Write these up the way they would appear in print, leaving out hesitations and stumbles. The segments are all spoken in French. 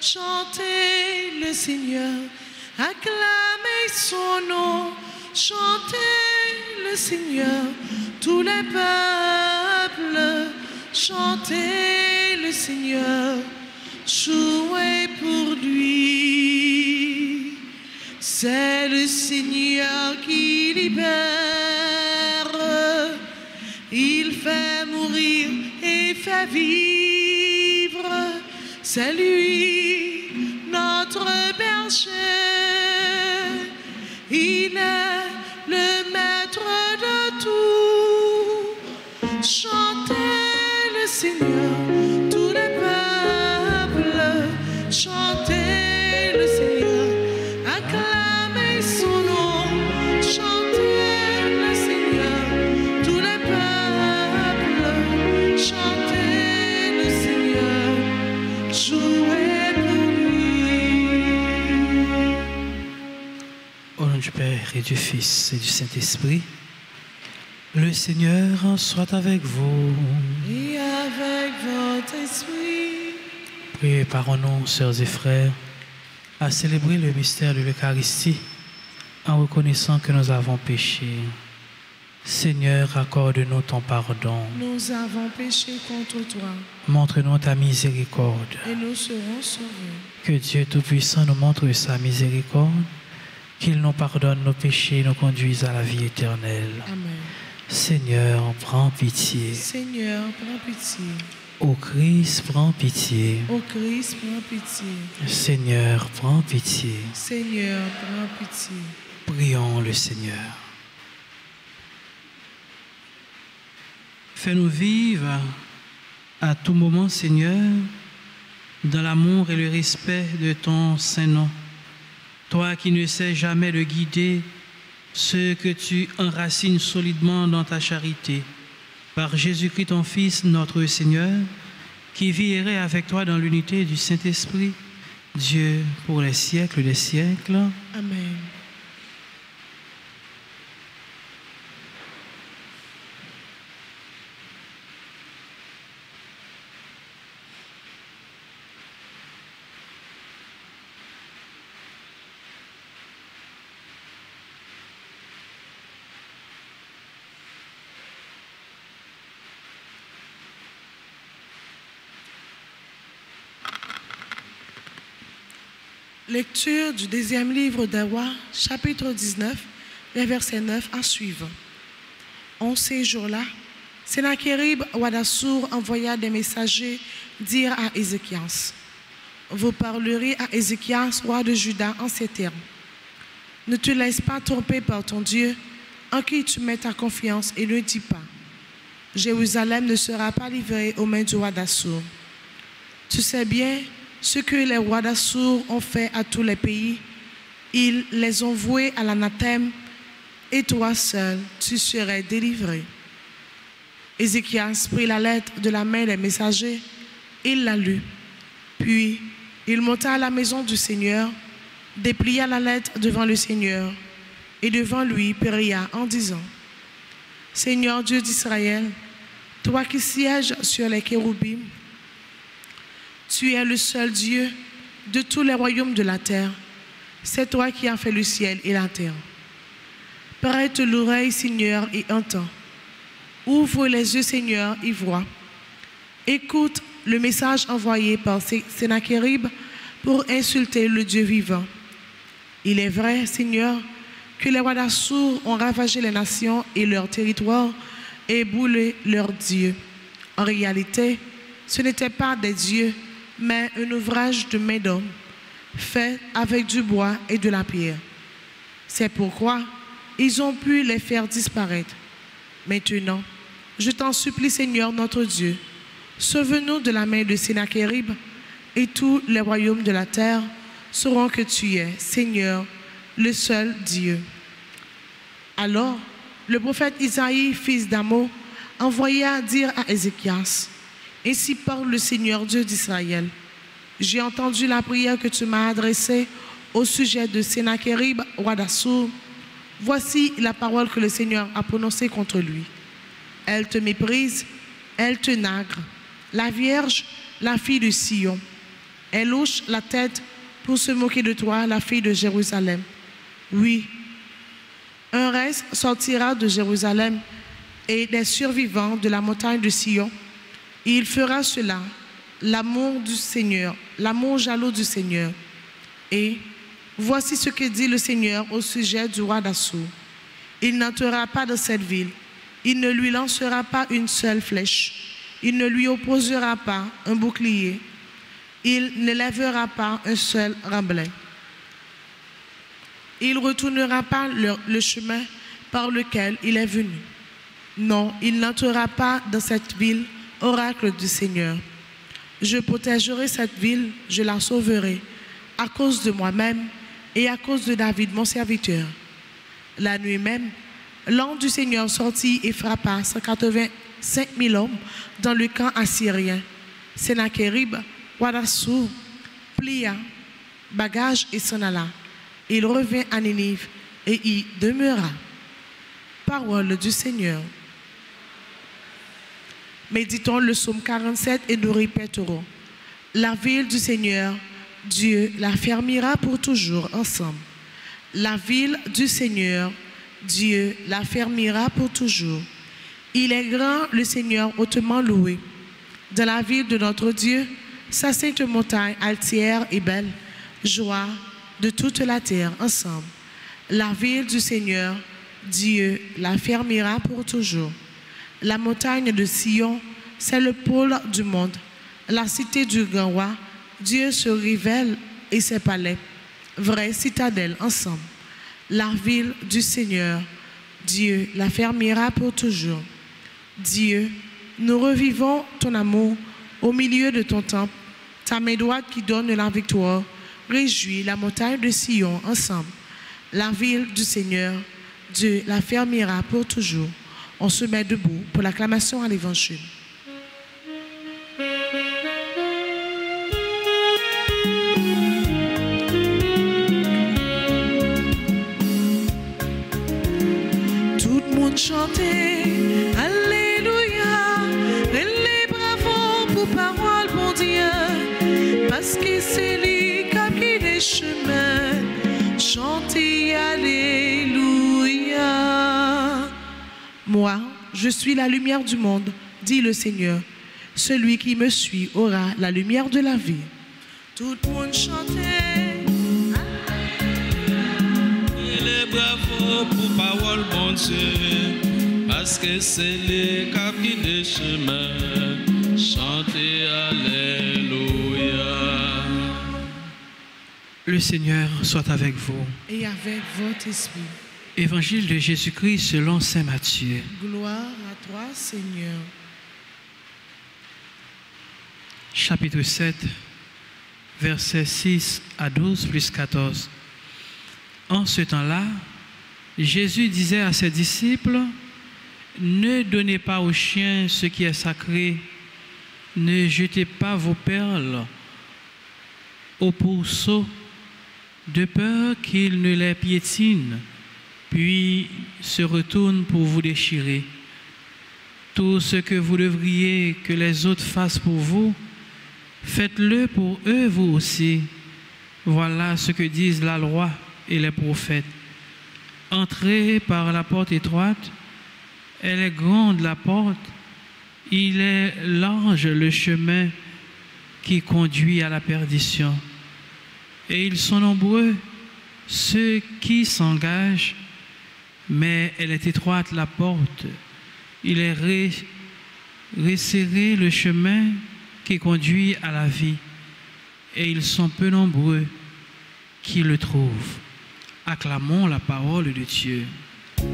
chantez le Seigneur, acclamez son nom, chantez le Seigneur, tous les peuples, chantez le Seigneur, jouez pour lui. C'est le Seigneur qui libère, il fait mourir et fait vivre. C'est lui, notre berger, il est le maître de tout. Chantez le Seigneur, tous les peuples, chantez le Seigneur, acclamez son nom, chantez le Seigneur, tous les peuples, chantez le Seigneur, jouez pour lui. Au nom du Père et du Fils et du Saint-Esprit, le Seigneur soit avec vous. Et avec votre esprit. Préparons-nous, sœurs et frères, à célébrer le mystère de l'Eucharistie en reconnaissant que nous avons péché. Seigneur, accorde-nous ton pardon. Nous avons péché contre toi Montre-nous ta miséricorde. et nous serons sauvés. Que Dieu Tout-Puissant nous montre sa miséricorde, qu'il nous pardonne nos péchés et nous conduise à la vie éternelle. Amen. Seigneur, prends pitié. Seigneur, prends pitié. Ô Christ, prends pitié. Ô Christ, prends pitié. Seigneur, prends pitié. Seigneur, prends pitié. Prions le Seigneur. Fais-nous vivre à tout moment, Seigneur, dans l'amour et le respect de ton saint nom. Toi qui ne sais jamais de guider ceux que tu enracines solidement dans ta charité, par Jésus-Christ ton Fils, notre Seigneur, qui vit et règne avec toi dans l'unité du Saint-Esprit, Dieu pour les siècles des siècles. Amen. Lecture du deuxième livre des Rois, chapitre 19, les versets 9 en suivant. En ces jours-là, Sennacherib, roi d'Assur, envoya des messagers dire à Ézéchias: vous parlerez à Ézéchias, roi de Juda, en ces termes: ne te laisse pas tromper par ton Dieu, en qui tu mets ta confiance, et ne dis pas: Jérusalem ne sera pas livrée aux mains du roi d'Assur. Tu sais bien ce que les rois d'Assur ont fait à tous les pays. Ils les ont voués à l'anathème, et toi seul, tu serais délivré. Ézéchias prit la lettre de la main des messagers, il la lut. Puis, il monta à la maison du Seigneur, déplia la lettre devant le Seigneur, et devant lui pria en disant: Seigneur Dieu d'Israël, toi qui sièges sur les chérubins, tu es le seul Dieu de tous les royaumes de la terre. C'est toi qui as fait le ciel et la terre. Prête l'oreille, Seigneur, et entends. Ouvre les yeux, Seigneur, et vois. Écoute le message envoyé par Sennacherib pour insulter le Dieu vivant. Il est vrai, Seigneur, que les rois d'Assur ont ravagé les nations et leurs territoires et brûlé leurs dieux. En réalité, ce n'étaient pas des dieux, mais un ouvrage de main d'homme, fait avec du bois et de la pierre. C'est pourquoi ils ont pu les faire disparaître. Maintenant, je t'en supplie, Seigneur notre Dieu, sauve-nous de la main de Sennacherib, et tous les royaumes de la terre sauront que tu es, Seigneur, le seul Dieu. Alors, le prophète Isaïe, fils d'Amo, envoya dire à Ézéchias: ainsi parle le Seigneur Dieu d'Israël. J'ai entendu la prière que tu m'as adressée au sujet de Sennacherib, roi d'Assur. Voici la parole que le Seigneur a prononcée contre lui. Elle te méprise, elle te nagre, la Vierge, la fille de Sion. Elle hoche la tête pour se moquer de toi, la fille de Jérusalem. Oui, un reste sortira de Jérusalem et des survivants de la montagne de Sion. Et il fera cela, l'amour du Seigneur, l'amour jaloux du Seigneur. Et voici ce que dit le Seigneur au sujet du roi d'Assur. Il n'entrera pas dans cette ville. Il ne lui lancera pas une seule flèche. Il ne lui opposera pas un bouclier. Il ne lèvera pas un seul remblai. Il ne retournera pas le chemin par lequel il est venu. Non, il n'entrera pas dans cette ville, oracle du Seigneur. Je protégerai cette ville, je la sauverai, à cause de moi-même et à cause de David, mon serviteur. La nuit même, l'ange du Seigneur sortit et frappa 185 000 hommes dans le camp assyrien. Sennacherib, roi d'Assur, plia bagages et s'en alla. Il revint à Ninive et y demeura. Parole du Seigneur. Méditons le psaume 47 et nous répéterons. La ville du Seigneur, Dieu la fermera pour toujours ensemble. La ville du Seigneur, Dieu la fermera pour toujours. Il est grand, le Seigneur hautement loué. Dans la ville de notre Dieu, sa sainte montagne altière et belle, joie de toute la terre ensemble. La ville du Seigneur, Dieu la fermera pour toujours. La montagne de Sion, c'est le pôle du monde. La cité du grand roi, Dieu se révèle et ses palais, vraie citadelle ensemble. La ville du Seigneur, Dieu la fermera pour toujours. Dieu, nous revivons ton amour au milieu de ton temple, ta main droite qui donne la victoire, réjouit la montagne de Sion ensemble. La ville du Seigneur, Dieu la fermera pour toujours. On se met debout pour l'acclamation à l'Évangile. Tout le monde chantait, Alléluia, les bravos pour parole, bon Dieu, parce que c'est lui qui a pris les chemins, chantez Alléluia. Moi, je suis la lumière du monde, dit le Seigneur. Celui qui me suit aura la lumière de la vie. Tout le monde chantait. Les bravos pour parole, bon Dieu, parce que c'est les qui a pris les chemins. Chantez Alléluia. Le Seigneur soit avec vous. Et avec votre esprit. Évangile de Jésus-Christ selon saint Matthieu. Gloire à toi, Seigneur. Chapitre 7, versets 6 à 12 plus 14. En ce temps-là, Jésus disait à ses disciples, « Ne donnez pas aux chiens ce qui est sacré, ne jetez pas vos perles aux pourceaux, de peur qu'ils ne les piétinent, puis se retournent pour vous déchirer. Tout ce que vous devriez que les autres fassent pour vous, faites-le pour eux vous aussi. Voilà ce que disent la loi et les prophètes. Entrez par la porte étroite, elle est grande la porte, il est large le chemin qui conduit à la perdition. Et ils sont nombreux, ceux qui s'engagent, mais elle est étroite la porte, il est resserré le chemin qui conduit à la vie, et ils sont peu nombreux qui le trouvent. Acclamons la parole de Dieu. Tout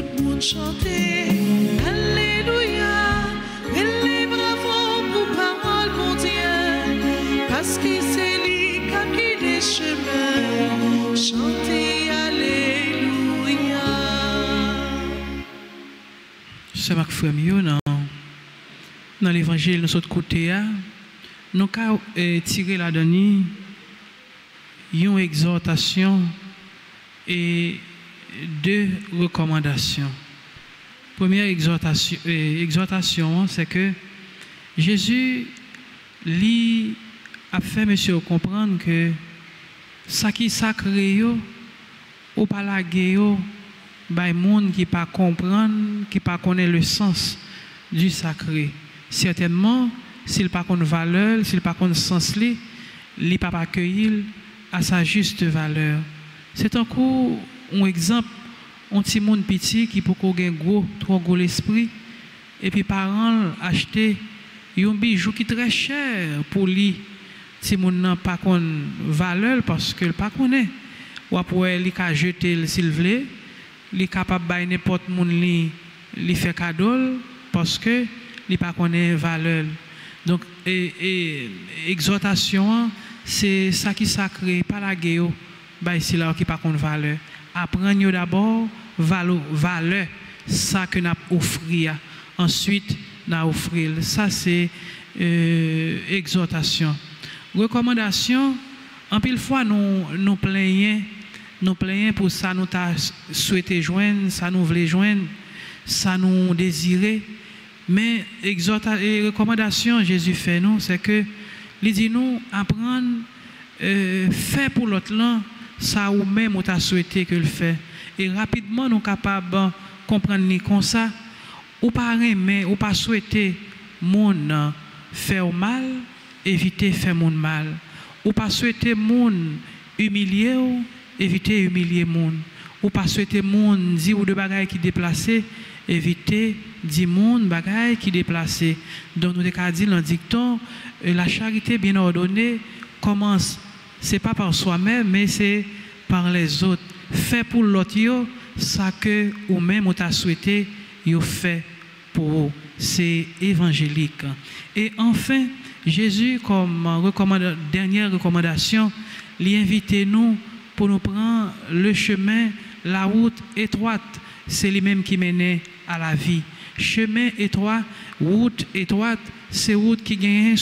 le monde chantait, Alléluia, et les bravos pour parole, mon Dieu, parce que c'est lui qui a pris les chemins, chantez Alléluia. C'est Marc Frémio dans l'évangile de notre côté, nous avons tiré la dernière une exhortation et deux recommandations. Première exhortation, c'est que Jésus lui a fait monsieur comprendre que ça qui sacré yo ou pas la yo by monde qui pas comprendre, qui pas connaît le sens du sacré. Certainement, s'il pas connaît valeur, s'il pas connaît sens li, il pas accueillir à sa juste valeur. C'est encore un exemple, un petit monde petit qui peut gagner gros, trop gros l'esprit et puis parents acheter un bijou qui est très cher pour lui. Si mon n'a pas connaît valeur parce que le pas connaît. Ou après il a jeté s'il veut, il est capable de n'importe monde li fait cadeau parce que il pas connaît valeur. Donc exhortation c'est ça qui sacré pas la guerre bah ici là qui pas connaît valeur. Apprendre d'abord valeur ça que n'a offrir. Ensuite n'a offrir. Ça c'est exhortation. Recommandation, en pile fois nous plaignons pour ça nous t'a souhaité joindre, ça nous voulait joindre, ça nous désirait. Mais recommandation Jésus fait nous, c'est que il dit nous apprendre faire pour l'autre là ça ou même on t'a souhaité que le fait. Et rapidement nous capables de comprendre comme ça ou pas aimer ou pas souhaiter monde faire mal. Éviter faire mon mal ou pas souhaiter monde humilier ou éviter humilier monde ou pas souhaiter monde dire ou de bagaille qui déplacer éviter dire monde bagaille qui déplacer. Donc nous avons dit dans le dicton la charité bien ordonnée commence c'est pas par soi-même mais c'est par les autres. Fait pour l'autre ça que ou même on t'a souhaité yo fait pour c'est évangélique. Et enfin Jésus, comme dernière recommandation, l'invite nous pour nous prendre le chemin, la route étroite. C'est lui-même qui mène à la vie. Chemin étroit, route étroite, c'est route qui gagne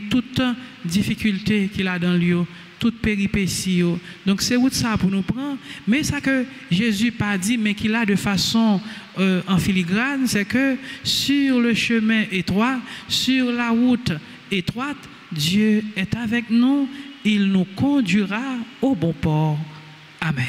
toute difficulté qu'il a dans lui, toute péripétie. Donc c'est route ça pour nous prendre. Mais ça que Jésus pas dit, mais qu'il a de façon en filigrane, c'est que sur le chemin étroit, sur la route étroite, Dieu est avec nous, il nous conduira au bon port. Amen.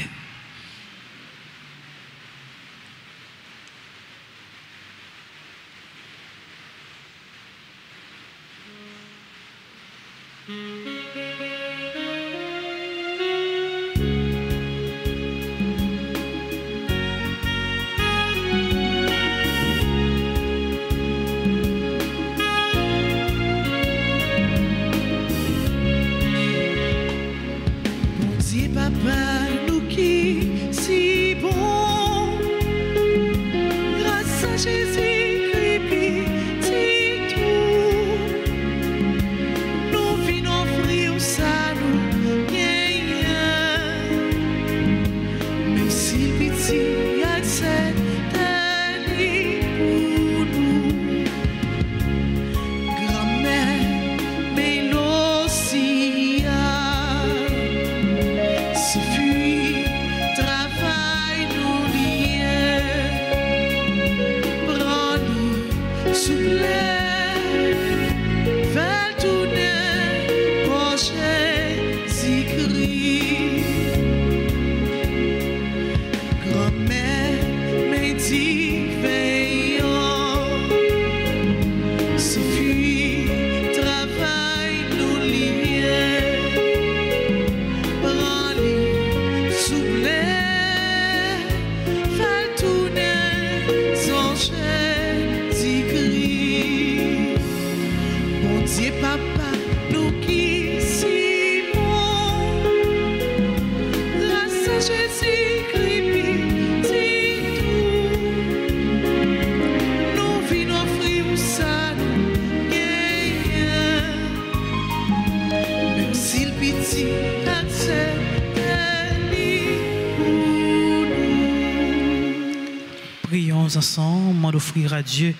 Ensemble d'offrir à Dieu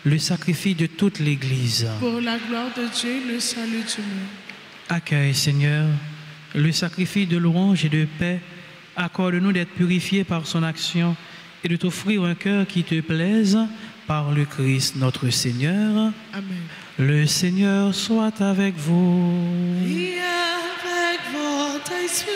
le sacrifice de toute l'Église. Pour la gloire de Dieu, le salut du monde. Accueille, Seigneur, le sacrifice de louange et de paix. Accorde-nous d'être purifiés par son action et de t'offrir un cœur qui te plaise par le Christ notre Seigneur. Amen. Le Seigneur soit avec vous. Et avec votre esprit,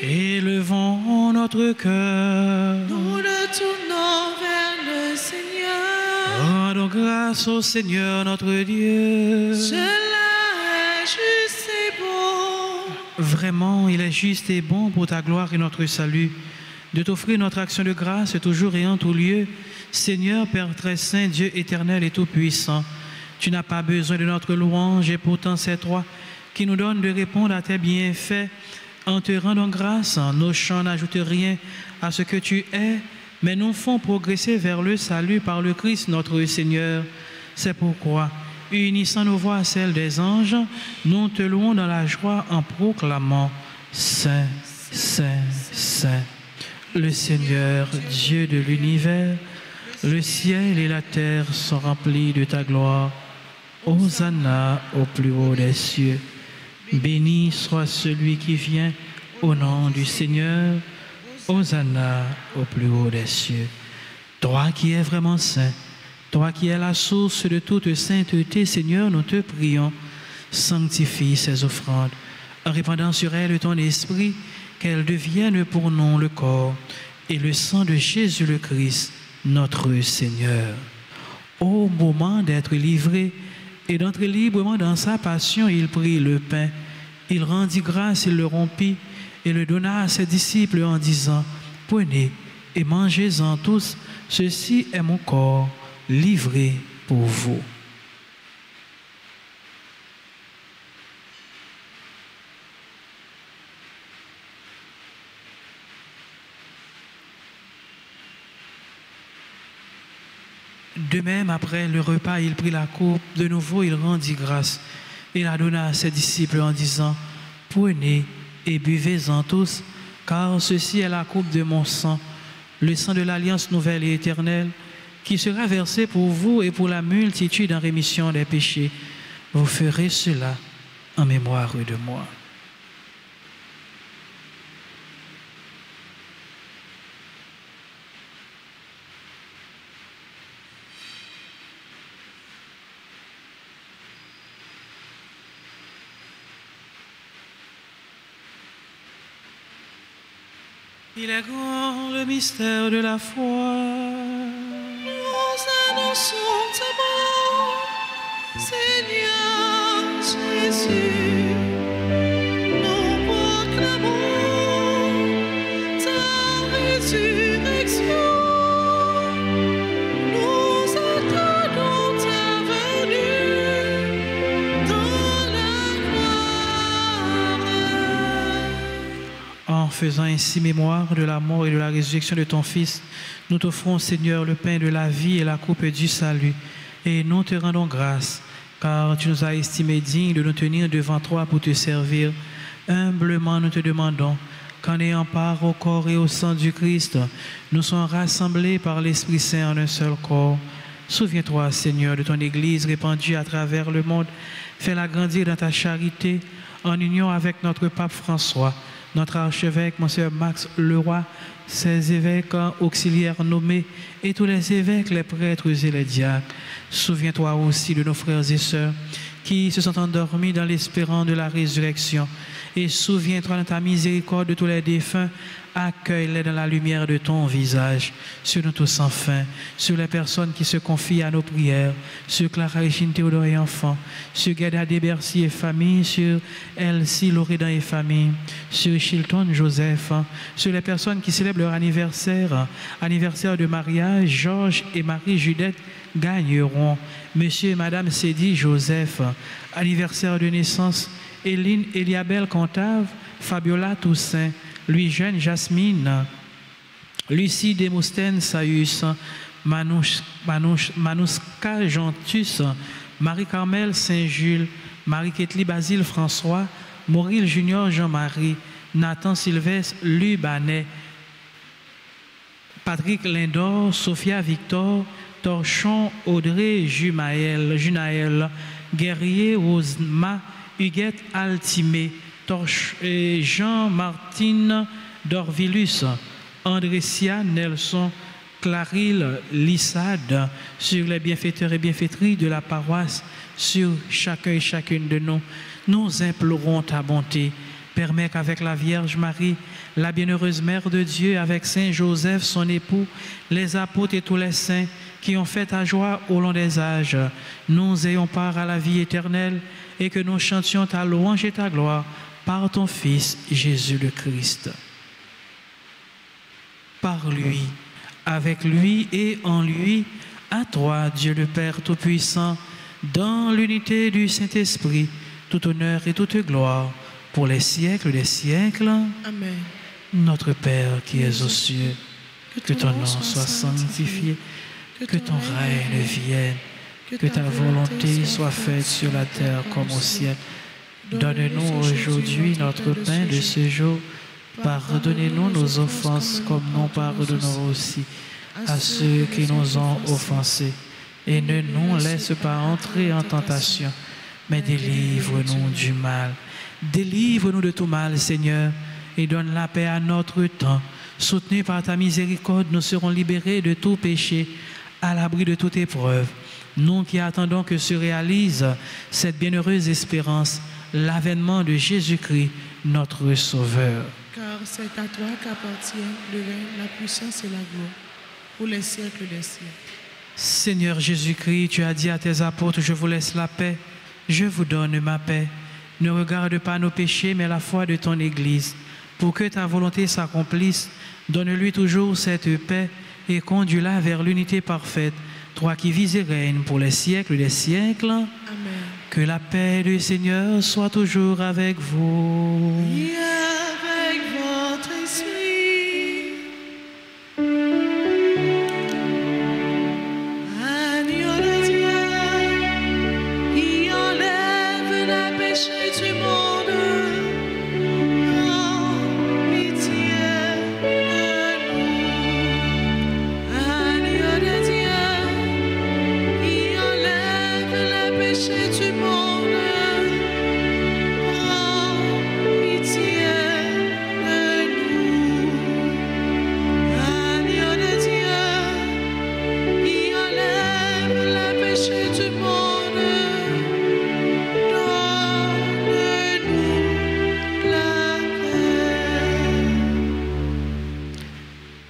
Élevons notre cœur. nous le tournons vers le Seigneur. Rendons grâce au Seigneur notre Dieu. Cela est juste et bon. Vraiment, il est juste et bon pour ta gloire et notre salut, de t'offrir notre action de grâce toujours et en tout lieu. Seigneur, Père très saint, Dieu éternel et tout-puissant, tu n'as pas besoin de notre louange et pourtant c'est toi qui nous donnes de répondre à tes bienfaits. En te rendant grâce, nos chants n'ajoutent rien à ce que tu es, mais nous font progresser vers le salut par le Christ notre Seigneur. C'est pourquoi, unissant nos voix à celles des anges, nous te louons dans la joie en proclamant Saint, Saint, Saint, le Seigneur, Dieu de l'univers. Le ciel et la terre sont remplis de ta gloire. Hosanna au plus haut des cieux. Béni soit celui qui vient au nom du Seigneur. Hosanna au plus haut des cieux. Toi qui es vraiment saint, toi qui es la source de toute sainteté, Seigneur, nous te prions, sanctifie ces offrandes, en répandant sur elles ton esprit, qu'elles deviennent pour nous le corps et le sang de Jésus le Christ, notre Seigneur. Au moment d'être livré et d'entrer librement dans sa passion, il prit le pain, il rendit grâce, il le rompit et le donna à ses disciples en disant, « Prenez et mangez-en tous, ceci est mon corps livré pour vous. » De même, après le repas, il prit la coupe. De nouveau, il rendit grâce et la donna à ses disciples en disant, « Prenez et buvez-en tous, car ceci est la coupe de mon sang, le sang de l'alliance nouvelle et éternelle, qui sera versé pour vous et pour la multitude en rémission des péchés. Vous ferez cela en mémoire de moi. » Il est grand le mystère de la foi. Nous annonçons ta mort, Seigneur Jésus. Nous proclamons ta résurrection. Nous attendons ta venue dans la gloire. En faisant ainsi mémoire de la mort et de la résurrection de ton Fils, nous t'offrons, Seigneur, le pain de la vie et la coupe du salut. Et nous te rendons grâce, car tu nous as estimés dignes de nous tenir devant toi pour te servir. Humblement, nous te demandons qu'en ayant part au corps et au sang du Christ, nous soyons rassemblés par l'Esprit Saint en un seul corps. Souviens-toi, Seigneur, de ton Église répandue à travers le monde. Fais-la grandir dans ta charité, en union avec notre pape François, notre archevêque, Monseigneur Max Leroy, ses évêques auxiliaires nommés et tous les évêques, les prêtres et les diacres. Souviens-toi aussi de nos frères et sœurs qui se sont endormis dans l'espérance de la résurrection. Et souviens-toi de ta miséricorde de tous les défunts. Accueille-les dans la lumière de ton visage, sur nous tous enfin, sur les personnes qui se confient à nos prières, sur Clara Régine Théodore et enfants, sur Gerda Desbercy et famille, sur Elsie Loredan et famille, sur Chilton Joseph, sur les personnes qui célèbrent leur anniversaire, anniversaire de mariage, Georges et Marie Judette Gagneron, Monsieur et Madame Cédie Joseph, anniversaire de naissance, Éline Eliabelle Contave, Fabiola Toussaint, Louis-Jeanne Jasmine, Lucie Demostène Saïus, Manouska Gentus, Marie-Carmel Saint-Jules, Marie-Ketli Basile François, Mauril Junior Jean-Marie, Nathan Sylvestre Lubanet, Patrick Lindor, Sophia Victor, Torchon Audrey Junaël, Guerrier Rosma, Huguette Altimé, Jean-Martine Dorvilus, Andrécia Nelson, Clarille Lissade, sur les bienfaiteurs et bienfaitrices de la paroisse, sur chacun et chacune de nous. Nous implorons ta bonté. Permets qu'avec la Vierge Marie, la bienheureuse Mère de Dieu, avec Saint Joseph, son époux, les apôtres et tous les saints qui ont fait ta joie au long des âges, nous ayons part à la vie éternelle et que nous chantions ta louange et ta gloire par ton Fils Jésus le Christ. Par lui, avec lui et en lui, à toi, Dieu le Père Tout-Puissant, dans l'unité du Saint-Esprit, tout honneur et toute gloire, pour les siècles des siècles. Amen. Notre Père qui es aux cieux, que ton nom soit sanctifié, que ton règne vienne, que ta volonté soit faite sur la terre comme au ciel. Donne-nous aujourd'hui notre pain de ce jour. Pardonnez-nous nos offenses comme nous pardonnons aussi à ceux qui nous ont offensés. Et ne nous laisse pas entrer en tentation, mais délivre-nous du mal. Délivre-nous de tout mal, Seigneur, et donne la paix à notre temps. Soutenus par ta miséricorde, nous serons libérés de tout péché, à l'abri de toute épreuve. Nous qui attendons que se réalise cette bienheureuse espérance, l'avènement de Jésus-Christ, notre Sauveur. Car c'est à toi qu'appartiennent le règne, la puissance et la gloire, pour les siècles des siècles. Seigneur Jésus-Christ, tu as dit à tes apôtres, je vous laisse la paix, je vous donne ma paix. Ne regarde pas nos péchés, mais la foi de ton Église. Pour que ta volonté s'accomplisse, donne-lui toujours cette paix et conduis-la vers l'unité parfaite, toi qui vis et règnes pour les siècles des siècles. Amen. Que la paix du Seigneur soit toujours avec vous. Et avec votre esprit. Agneau de Dieu, qui enlève le péché du monde, prends pitié de nous. Agneau de Dieu, qui enlève le péché du monde,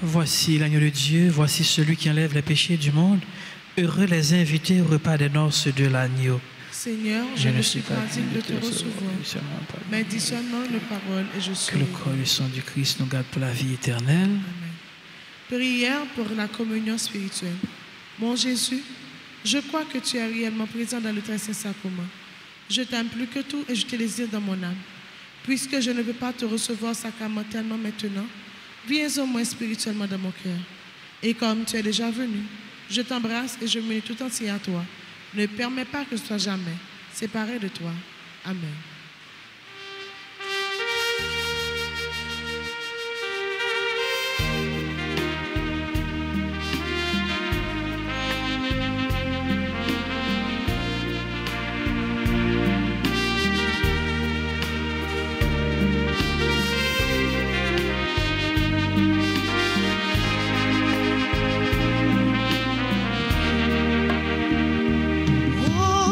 Voici l'agneau de Dieu, voici celui qui enlève les péchés du monde. Heureux les invités au repas des noces de l'agneau. Seigneur, je ne suis pas digne de te recevoir, mais dis seulement une parole et je suis. Que le corps et le sang du Christ nous garde pour la vie éternelle. Amen. Prière pour la communion spirituelle. Mon Jésus, je crois que tu es réellement présent dans le très saint sacrement. Je t'aime plus que tout et je te désire dans mon âme. Puisque je ne peux pas te recevoir sacramentellement maintenant, viens au moins spirituellement dans mon cœur. Et comme tu es déjà venu, je t'embrasse et je m'unis tout entier à toi. Ne permets pas que je sois jamais séparé de toi. Amen.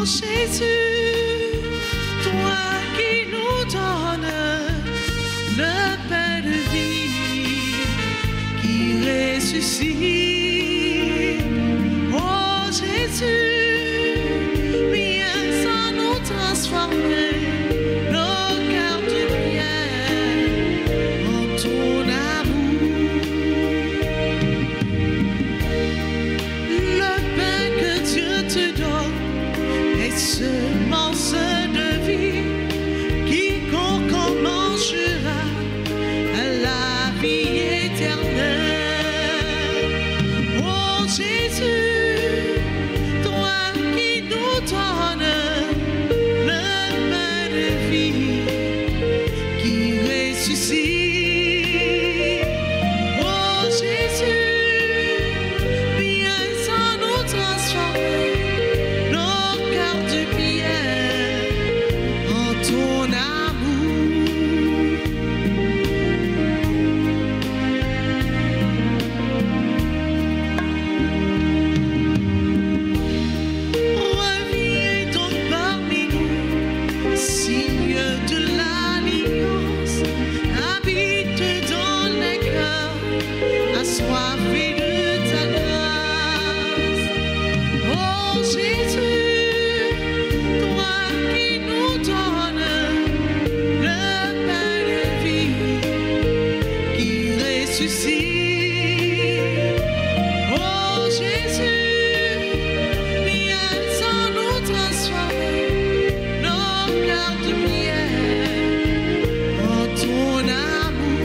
Jésus, toi qui nous donnes le pain de vie qui ressuscite. Oh Jésus, viens sans nous transformer nos cœurs de pierre en ton amour. Le pain que Dieu te donne, semence de vie, quiconque en mangera à la vie éternelle. assoiffés de ta grâce. Oh Jésus, toi qui nous donnes le pain de vie qui ressuscite. Oh Jésus, viens sans nous transformer nos cœurs de pierre en ton amour.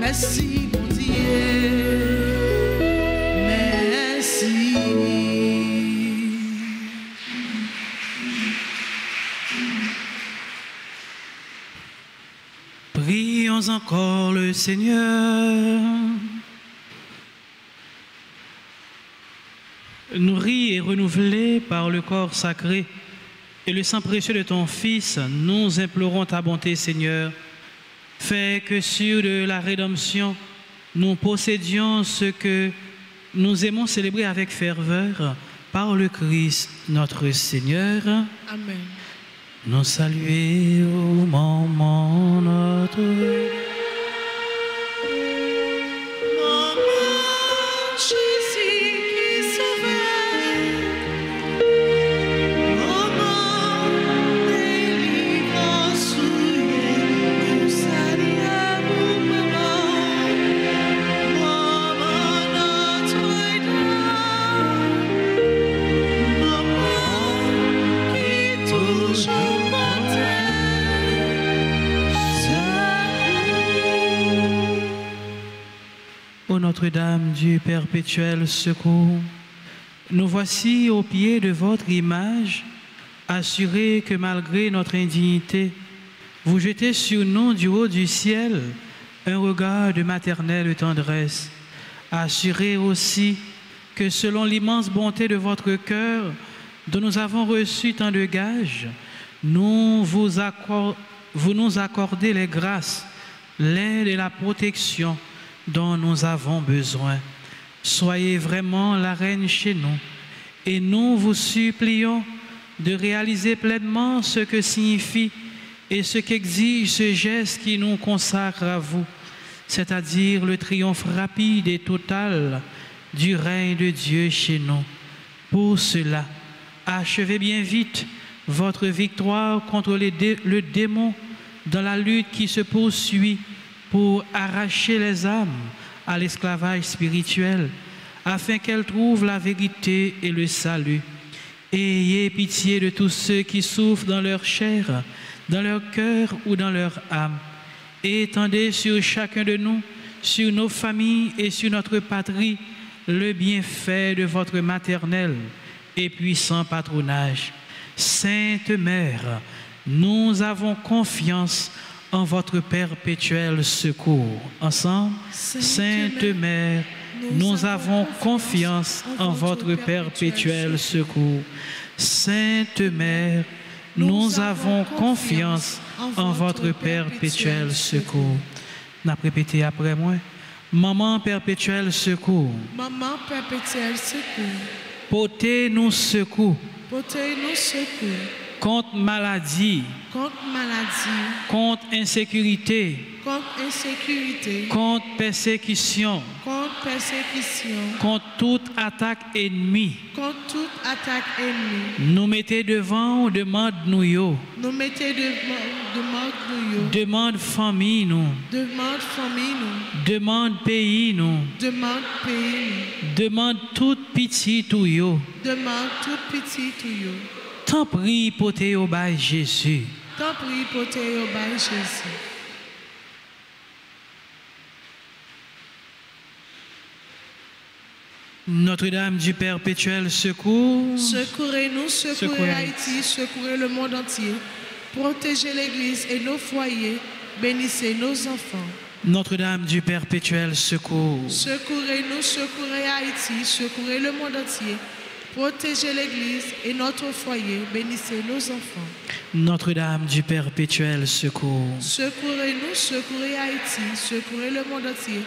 Merci mon Dieu, merci. Prions encore le Seigneur. Nourris et renouvelés par le corps sacré et le sang précieux de ton Fils, nous implorons ta bonté, Seigneur. Fais que sur de la rédemption, nous possédions ce que nous aimons célébrer avec ferveur par le Christ notre Seigneur. Amen. Nous saluer au moment notre Ô Notre-Dame du perpétuel secours, nous voici au pied de votre image, assurés que malgré notre indignité, vous jetez sur nous du haut du ciel un regard de maternelle tendresse, assurés aussi que selon l'immense bonté de votre cœur, dont nous avons reçu tant de gages, vous nous accordez les grâces, l'aide et la protection dont nous avons besoin. Soyez vraiment la reine chez nous et nous vous supplions de réaliser pleinement ce que signifie et ce qu'exige ce geste qui nous consacre à vous. c'est-à-dire le triomphe rapide et total du règne de Dieu chez nous. Pour cela, achevez bien vite votre victoire contre le démon dans la lutte qui se poursuit pour arracher les âmes à l'esclavage spirituel, afin qu'elles trouvent la vérité et le salut. Ayez pitié de tous ceux qui souffrent dans leur chair, dans leur cœur ou dans leur âme. Et étendez sur chacun de nous, sur nos familles et sur notre patrie, le bienfait de votre maternel et puissant patronage. Sainte Mère, nous avons confiance en votre perpétuel secours. Ensemble, Sainte Mère, nous avons confiance en votre perpétuel secours. Sainte Mère, nous avons confiance en votre perpétuel secours. N'a répété après moi. Maman perpétuel secours. Maman perpétuel secours. Portez-nous secours. Portez-nous secours. Contre maladie. Contre maladie. Contre insécurité. Contre insécurité. Contre persécution. Contre persécution. Contre toute attaque ennemie. Contre toute attaque ennemie. Nous mettez devant, demande nous yo. Nous mettez demande nous yo. Demande famille nous. Demande famille nous. Demande pays nous. Demande pays nous. Demande toute pitié tout yo. Demande toute pitié tout yo. Tant prie pour te au bail Jésus. Tant prie pour te au bail Jésus. Notre-Dame du perpétuel secours. Secourez-nous, secourez Haïti, secourez le monde entier. Protégez l'Église et nos foyers. Bénissez nos enfants. Notre-Dame du perpétuel secours. Secourez-nous, secourez Haïti, secourez le monde entier. Protégez l'Église et notre foyer. Bénissez nos enfants. Notre-Dame du perpétuel secours. Secourez-nous, secourez Haïti, secourez le monde entier.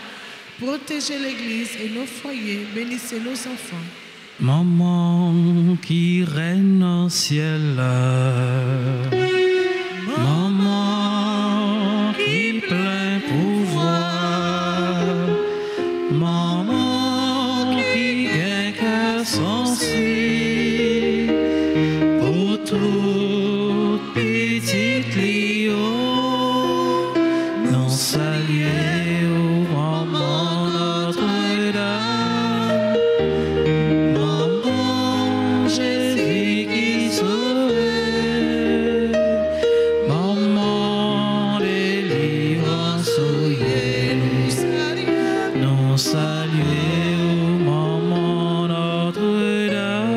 Protégez l'Église et nos foyers. Bénissez nos enfants. Maman qui règne au ciel. Maman qui plein pouvoir. Maman qui gagne qu'à sensi. Pour toute petite Lio, non saluer au maman Notre-Dame. Maman Jésus qui sauve. Maman délivrance, nous saluer au maman Notre-Dame.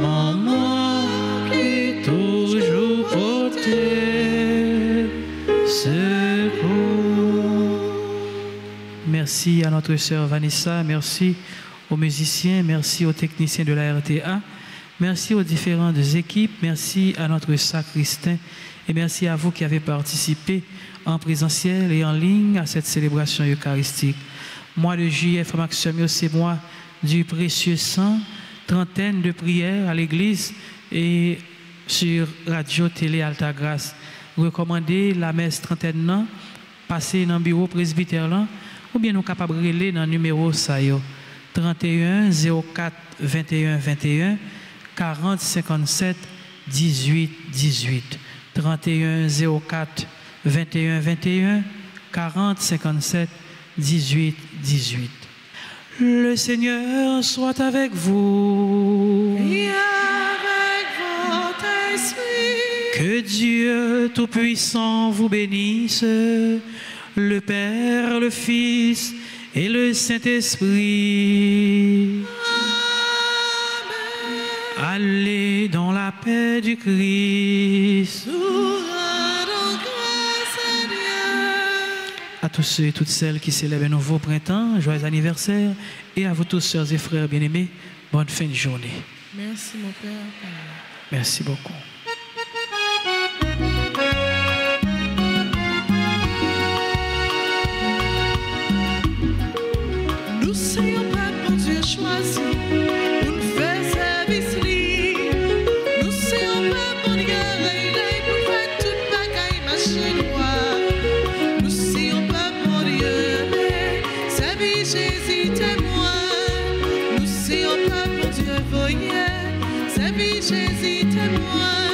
Maman qui toujours portait secours. Merci à notre sœur Vanessa, merci aux musiciens, merci aux techniciens de la RTA, merci aux différentes équipes, merci à notre sacristain et merci à vous qui avez participé en présentiel et en ligne à cette célébration eucharistique. Mois de juillet, Frère Maxime, c'est mois du précieux sang, trentaine de prières à l'église et sur Radio Télé Alta Grâce. Recommandez la messe trentaine, non, passer dans le bureau presbytère là, ou bien nous capables de relayer dans le numéro 31 04 21 21 40 57 18 18. 31 04 21 21 40 57 18 18. Le Seigneur soit avec vous. Et avec votre esprit. Que Dieu Tout-Puissant vous bénisse, le Père, le Fils et le Saint-Esprit. Amen. Allez dans la paix du Christ. Nous rendons grâce à Dieu. À tous ceux et toutes celles qui célèbrent un nouveau printemps, joyeux anniversaire. Et à vous tous, sœurs et frères bien-aimés, bonne fin de journée. Merci mon Père. Merci beaucoup. Nous sommes pas pour Dieu choisi. Pour nous faire service libre. Nous sommes pas pour nous garder pour faire toute bagaille machine noire. Nous sommes Jésus témoin, nous si on pas bon Dieu voyait, servi Jésus témoin.